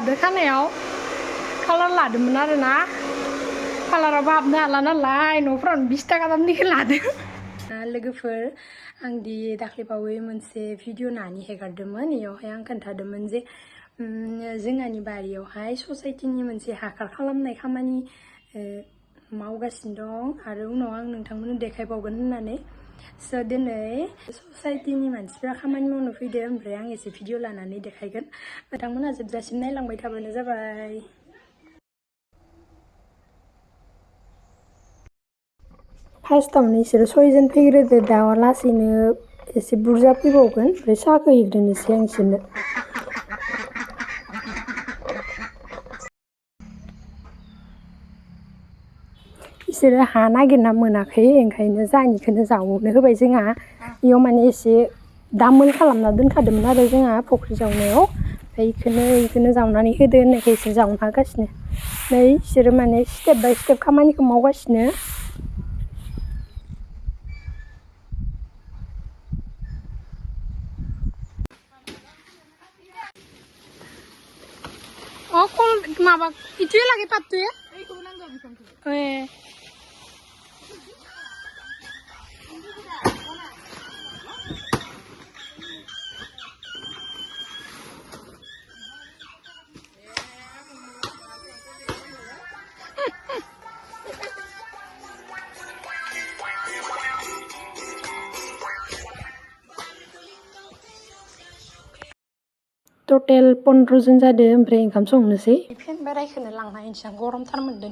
लादो खानायाव कालार लादोंमोन आरोना कालाराव हाबनो हाला नालाय न'फ्रावनो 20 थाखा दामनिखौ लादों लोगोफोर आं दि दाख्लैबावै मोनसे भिडिअ नानि हेगारदोंमोन इयावहाय आं खोन्थादोंमोन जे जोंहानि बारियावहाय ससाइटिनि मोनसे हासार खालामनाय खामानि मावगासिनो दं आरो उनाव आं नोंथांमोननो देखायबावगोन होननानै स' दिनै ससाइटिनि मानसिफ्रा खामानि मावनो फैदो ओमफ्राय आं एसे भिडिअ लानानै देखायगोन नोंथांमोनहा जोबजासिम नायलांबाय थाबानो जाबाय फार्स्टआवनो बिसोरो 6 जन फैग्रोदो दा लासैनो एसे बुरजा फैबावगोन ओमफ्राय साहाखौ हैग्रोनोसै आं बिसोरनो बिसोरो हा नागिरना मोनाखै ओंखायनो जाहानिखौनो जावनो होबाय जोंहा इयाव माने एसे दामोल खालामना दोनखादोंमोन आरो जोंहा फुख्रि जावनायाव ओमफ्राय इखौनो जावनानै होदो होननायखाय इसोर जावनो हागासिनो नै इसोरो माने स्टेप बाय स्टेप खामानिखौ मावगासिनो कल माबा इथु लागि पात्तुये ए टटेल 15 जन जादों ओमफ्राय ओंखाम संनोसै फेन बारायखौनो लांना इनसां गरमथार मोनदों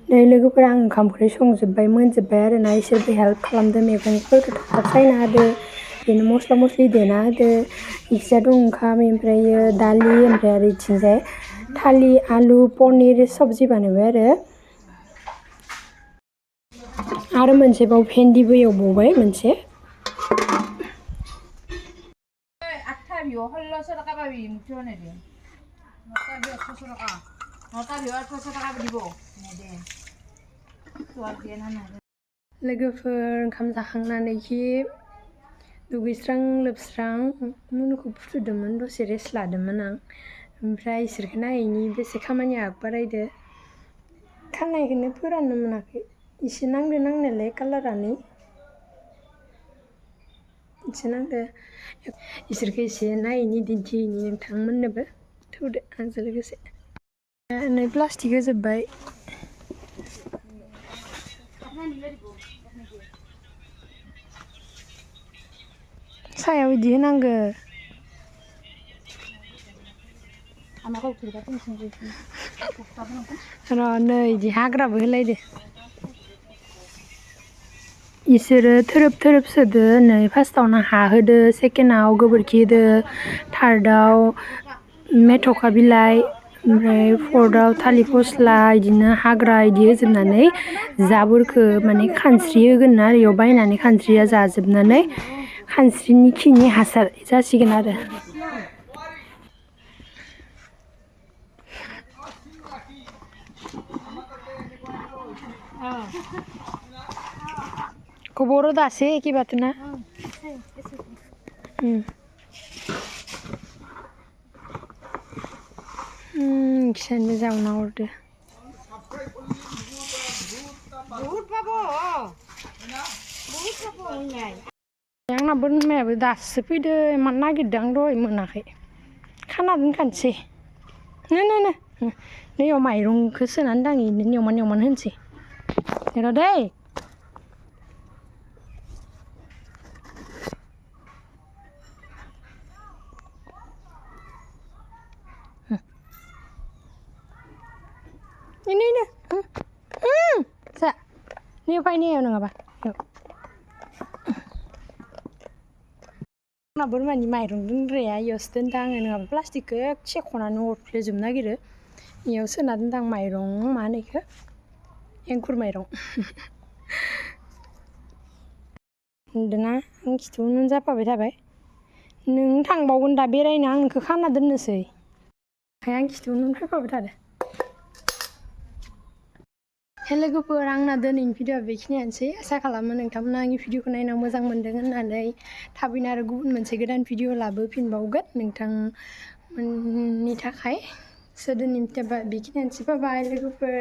नै लोगोफोरा आं ओंखाम ओंख्रि संजोब्बाय मोनजोब्बाय आरोना इसोरबो हेल्प खालामदो मैगंफोरखौ थाब सायना होदो बिदिनो मस्ला मस्लि देना होदो इखिजा दं ओंखाम ओमफ्रायो दालि ओमफ्राय आरो इथिंजाय थालि आलु पनिर सबजि बानायबाय आरो मोनसेबाव भेन्दिबो एवबावबाय मोनसे लोगोफोर ओंखाम जाखांनानैखि दुगैस्रां लोबस्रां मुनुखौ फुथुदोंमोन दसे रेस्ट लादोंमोन आं ओमफ्राय इसोरखौ नायैनि बेसे खामानिया बारायदो खानायखौनो फोराननो मोनाखै इसे नांदो नांनायालाय कालारानो इसे नांदो इसोरखौ एसे नायैनि दिन्थिहैनि नोंथांमोननोबो थौदो आंजों लोगोसे नै प्लास्टिक होजोब्बाय सायाव इदि होनांगो र' नै इदि हाग्राबो होलायदो इसोरो थोरोब थोरोब सोदो नै फार्स्टआवनो हा होदो सेकेन्डआव गोबोरखि होदो थार्डआव मेथ'खा बिलाइ ओमफ्राय फर्थआव थालिर फस्ला इदिनो हाग्रा इदि होजोबनानै जाबोरखो माने खानस्रि होगोन आरो इयाव बायनानै खानस्रिया जाजोबनानै खानस्रिनि खिनि हासार जासिगोन आरो गोबोर दासे एखे बात ना किसानबो जावना हरदो आंना बोरमायाबो दासो फैदो इमान नागिरदों आं दहाय मोनाखै खाना दोनखानोसै नैयाव माइरंखौ सोनानै दां इनो नेवमान नेवमान होनोसै र' दै ini sa ini apa ini ya nggak apa yuk ना बोरमानि माइरं दोनग्राया इयावसो दोनदां आङो नङाबा प्लास्टिकखौ सेख'नानै हरफ्लेजोबनो नागिरो इयाव सोना दोनदां माइरं मा होनो इखो एंखुर माइरं नुदोंना आं खिथुआवनो जाफाबाय थाबाय नों थांबावगोन दा बेरायनो आं नोंखौ खाना दोननोसै आं खिथुआवनो फैफाबाय थादो लोगोफोर आंना दिनैनि भिडिअआ बेखिनियानोसै आसा खालामो नोंथांमोना आंनि भिडिअखौ नायना मोजां मोनदों होननानै थाबैनो आरो गुबुन मोनसे गोदान भिडिअ लाबोफिनबावगोन नोंथांमोननि थाखाय दिनैनि भिडिअआ बेखिनियानोसै बाय लोगोफोर